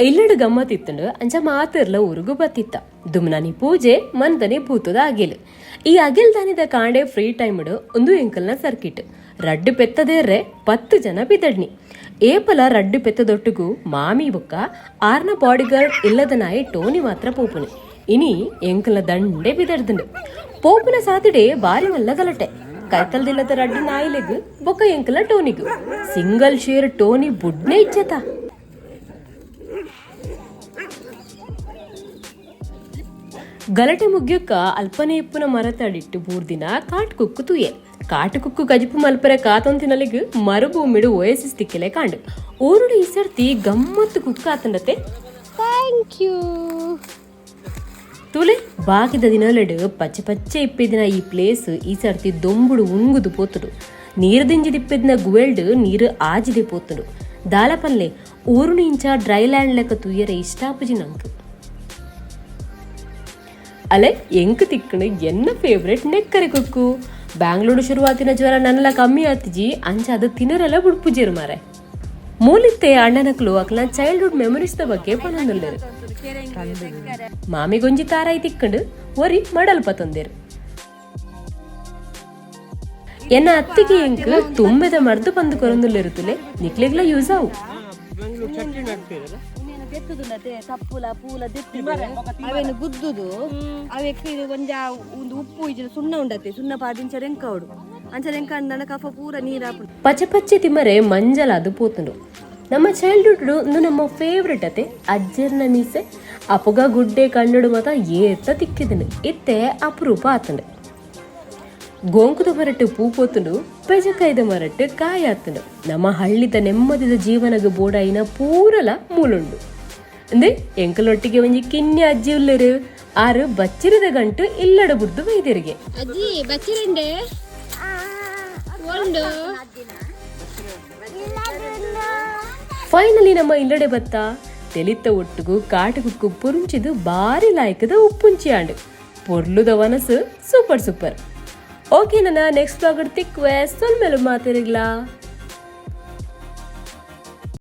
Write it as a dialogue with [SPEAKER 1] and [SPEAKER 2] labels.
[SPEAKER 1] ಇಲ್ಲಡು ಗಮ್ಮತ್ತಿತ್ತಂಡು ಅಂಚ ಮಾತಿರ್ಲ ಊರಿಗೂ ಬತ್ತಿತ್ತ ದುಮ್ನಾನಿ ಪೂಜೆ ಮಂದನೆ ಭೂತದ ಅಗಿಲ್ ಈ ಅಗಿಲ್ ದಾನಿದ ಕಾಂಡೆ ಫ್ರೀ ಟೈಮ್ಡು ಒಂದು ಎಂಕಲ್ನ ಸರ್ಕಿಟ್ ರಡ್ಡು ಪೆತ್ತದೇರ್ರೆ 10 ಜನ ಬಿದಡ್ನಿ ಏಪಲ ರಡ್ಡು ಪೆತ್ತದೊಟ್ಟಿಗೂ ಮಾಮಿ ಬೊಕ್ಕ ಆರ್ನ ಬಾಡಿಗಾರ್ಡ್ ಇಲ್ಲದ ನಾಯಿ ಟೋನಿ ಮಾತ್ರ ಪೋಪುನೆ ಇನಿ ಎಂಕಲ್ನ ದಂಡೆ ಬಿದಡ್ದಂಡು ಪೋಪುನ ಸಾತಿಡೆ ಬಾರಿ ಮಲ್ಲ ಗಲಟೆ ಕೈತಲ್ದಿಲ್ಲದ ರಡ್ಡು ನಾಯಿಲೆಗ್ ಬೊಕ್ಕ ಎಂಕಲ ಟೋನಿಗೂ ಸಿಂಗಲ್ ಶೇರ್ ಟೋನಿ ಬುಡ್ನೆ ಇಚ್ಚತ ಗಲಟೆ ಮುಗ್ಯಕ್ಕ ಅಲ್ಪನೆ ಇಪ್ಪುನ ಮರತಡಿಟ್ಟು ಬೂರ್ದಿನ ಕಾಟುಕುಕ್ಕು ತೂಯೆ ಕಾಟುಕುಕ್ಕು ಗಜಿಪು ಮಲ್ಪರೆ ಕಾತೊಂತಿನಲಿಗ್ ಮರುಭೂಮಿಡು ಓಯಸಿಸ್ ತಿಕ್ಕೆಲೆ ಕಾಂಡು ಊರುಡು ಈ ಸರ್ತಿ ಗಮ್ಮತ್ತು ಕುಕ್ಕ ಆತಂಡತೆ ಥ್ಯಾಂಕ್ ಯು ತುಲೆ ಬಾಕಿದ ದಿನಲೆಡು ಪಚ್ಚೆ ಪಚ್ಚೆ ಇಪ್ಪಿದಿನ ಈ ಪ್ಲೇಸ್ ಈ ಸರ್ತಿ ದೊಂಬುಡು ಉಂಗುದು ಪೋತುಡು ನೀರು ದಿಂಜಿದಿಪ್ಪಿದಿನ ಗುವೆಲ್ಡ್ ನೀರು ಆಜಿದೆ ಪೋತುಡು ದಾಲಪಲ್ಲೆ ಊರುನು ಇಂಚ ಡ್ರೈ ಲ್ಯಾಂಡ್ ಲೆಕ್ಕ ತುಯ್ಯರೆ ಇಷ್ಟಾಪುಜಿ ನಂಕು ಅಲೆ ಎಂಕ್ ತಿಕ್ಕಣ ಎನ್ನ ಫೇವ್ರೆಟ್ ನೆಕ್ಕರೆ ಕುಕ್ಕು ಬ್ಯಾಂಗ್ಳೂರು ಶುರುವಾತಿನ ಜ್ವರ ನನ್ನಲ ಕಮ್ಮಿ ಆತಿಜಿ ಅಂಚ ಅದು ತಿನ್ನರೆಲ್ಲ ಬುಡ್ಪುಜಿರು ಮಾರೆ ಮೂಲಿತ್ತೆ ಅಣ್ಣನಕ್ಲು ಅಕ್ಲ ಚೈಲ್ಡ್ಹುಡ್ ಮೆಮೊರೀಸ್ ದ ಬಗ್ಗೆ ಪನೊಂದುಲ್ಲೆರು ಮಾಮಿಗೊಂಜಿ ತಾರಾಯಿ ತಿಕ್ಕಂಡು ಒರಿ ಮಡಲ್ಪ ತೊಂದೇರು ಎನ್ನ ಅತ್ತಿಗೆ ಎಂಕ್ ತುಂಬೆದ ಮರ್ದು ಬಂದು ಕೊರೊಂದುಲ್ಲೆರುತ್ತಲೆ ನಿಕ್ಲೆಗ್ಲ ಯೂಸ್ ಆವು
[SPEAKER 2] ತಪ್ಪುಲ ಪೂಲ ಅವೇನು ಗುದ್ದುದು ಅವಕ್ಕೆ ಒಂಜ ಒಂದು ಉಪ್ಪು ಇಜ್ಜಿನ ಸುಣ್ಣ ಉಂಡತೆ ಸುಣ್ಣ ಪಾದಿಂಚರ ಎಂಕವಡು ಅಂಚರ ಎಂಕ ಅಂದನ ಕಫ ಪೂರ ನೀರಾಪು
[SPEAKER 1] ಪಚ್ಚೆ ಪಚ್ಚೆ ತಿಮ್ಮರೆ ಮಂಜಲ ಅದು ಪೋತುಂಡು ನಮ್ಮ ಚೈಲ್ಡ್ಹುಡ್ ಒಂದು ನಮ್ಮ ಫೇವ್ರೆಟ್ ಅತೆ ಅಜ್ಜರ್ನ ಮೀಸೆ ಅಪಗ ಗುಡ್ಡೆ ಕಣ್ಣುಡು ಮತ ಏತ್ತ ತಿಕ್ಕಿದನು ಇತ್ತೆ ಅಪರೂಪ ಆತಂಡು ಗೋಂಕುದ ಮರಟ್ಟು ಪೂ ಪೋತುಂಡು ಪೆಜಕಾಯ್ದ ಮರಟ್ಟು ಕಾಯಿ ಆತುಂಡು ನಮ್ಮ ಹಳ್ಳಿದ ನೆಮ್ಮದಿದ ಜೀವನಗ ಬೋಡಾಯಿನ ಪೂರಲ ಮೂಲುಂಡು ಅಂದ್ರೆ ಎಂಕಲೊಟ್ಟಿಗೆ ಒಂಜಿ ಕಿನ್ನಿ ಅಜ್ಜಿ ಉಳ್ಳರು ಆರು ಬಚ್ಚಿರದ ಗಂಟು ಇಲ್ಲಡ ಬುಡ್ದು ವೈದ್ಯರಿಗೆ
[SPEAKER 2] ಅಜ್ಜಿ ಬಚ್ಚಿರಂಡೆ
[SPEAKER 1] ಫೈನಲಿ ನಮ್ಮ ಇಲ್ಲಡೆ ಬತ್ತ ತೆಲಿತ್ತ ಒಟ್ಟಿಗೂ ಕಾಟುಕುಕ್ಕು ಪುರುಂಚಿದು ಬಾರಿ ಲಾಯ್ಕದ ಉಪ್ಪುಂಚಿ ಆಂಡು ಪೊರ್ಲುದ ವನಸು ಸೂಪರ್ ಸೂಪರ್ ಓಕೆ ನನ್ನ ನೆಕ್ಸ್ಟ್ ಬ್ಲಾಗ್ ತಿಕ್ವೆ ಸೊಲ್ ಮೇಲೆ ಮಾತಿರಗ್ಲಾ.